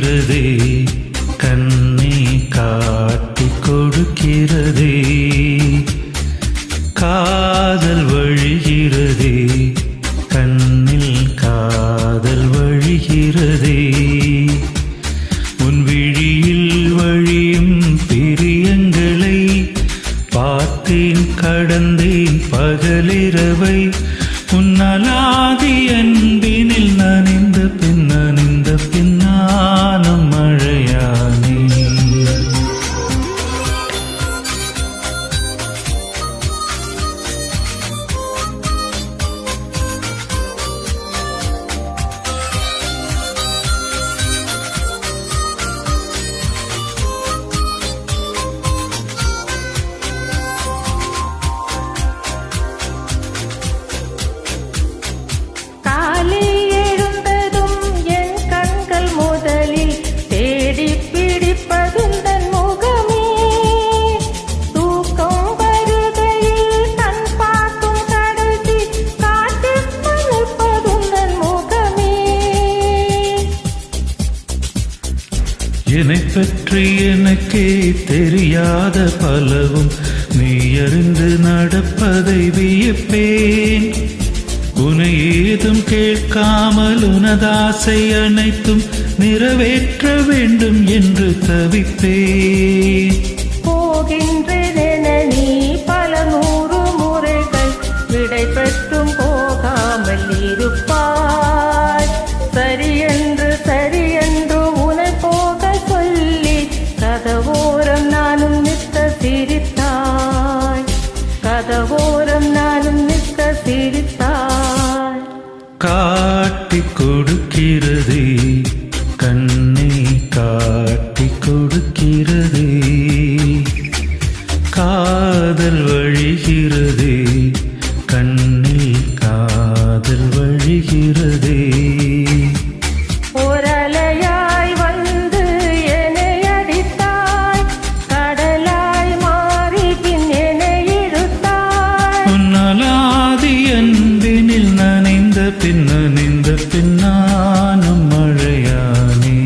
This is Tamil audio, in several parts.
வழிகிறதே கண்ணை காட்டி கொடுக்கிறதே காதல் வழிகிறதே கண்ணில் காதல் வழிகிறதே உன் விழியில் வழியும் பிரியங்களை பார்த்தேன் கடந்தேன் பகலிரவை உன்னலாதி அன்பினில் நனைந்த பின்னானும் மழையானே என்னை பற்றி எனக்கே தெரியாத பலவும் நீ அறிந்து நடப்பதை வியப்பேன் உன்னை ஏதும் கேட்காமல் உனதாசை அனைத்தும் நிறைவேற்ற வேண்டும் என்று தவிப்பேன் போகின்றதென நீ பல 100 முறைகள் விடை பெற்றும் போகாமல் இருப்பாய் சரியென்று உனை போக சொல்லி கதவோரம் நானும் நிற்க சிரித்தாய் கதவோரம் நானும் நிற்க சிரித்தாய் காட்டி கொடுக்கிறதே கண்ணை காட்டி கொடுக்கிறதே காதல் வழிகிறதே கண்ணில் காதல் வழிகிறதே ஓரலையாய் வந்து என்னை அடித்தாய் கடலாய் மாறி பின் என்னை இழுத்தாய் உன்னலாதி அன்பினில் நனைந்த பின்னானும் மழையானே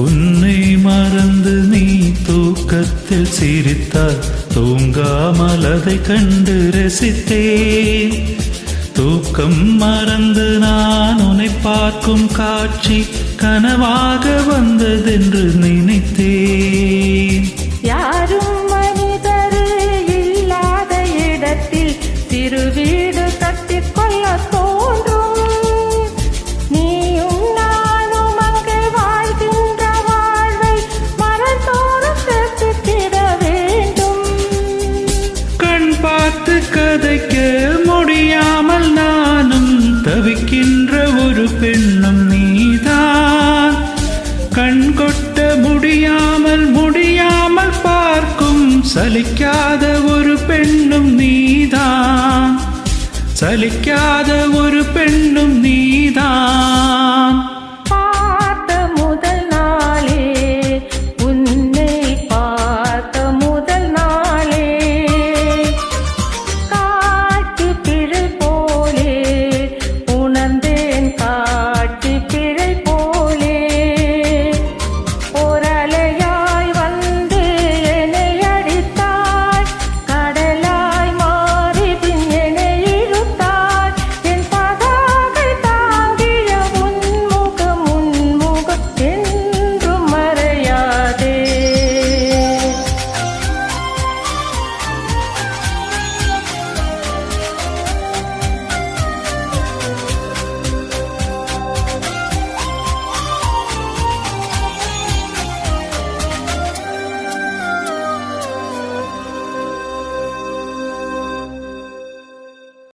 உன்னை மறந்து நீ தூக்கத்தில் சிரித்தால் தூங்காமல் அதை கண்டு ரசித்தேன் தூக்கம் மறந்து நான் உன்னை பார்க்கும் காட்சி கனவாக வந்ததென்று நினைத்தேன் யாரும் மனிதர் இல்லாத இடத்தில் சிறு வீடு கட்டிக்கொள்ள தோன்றும் நீயும் நானும் அங்கே வாழ்கின்ற வாழ்வை மரத்தோறும் சேர்த்துக்கிட வேண்டும் கண் பார்த்து கதைக்க முடியாமல் நானும் தவிக்கின்ற ஒரு பெண்ணும் நீதான் கண் கொட்ட முடியாமல் பார்க்கும் சலிக்காத ஒரு பெண்ணும் நீதான் சலிக்காத ஒரு பெண்ணும் நீதான்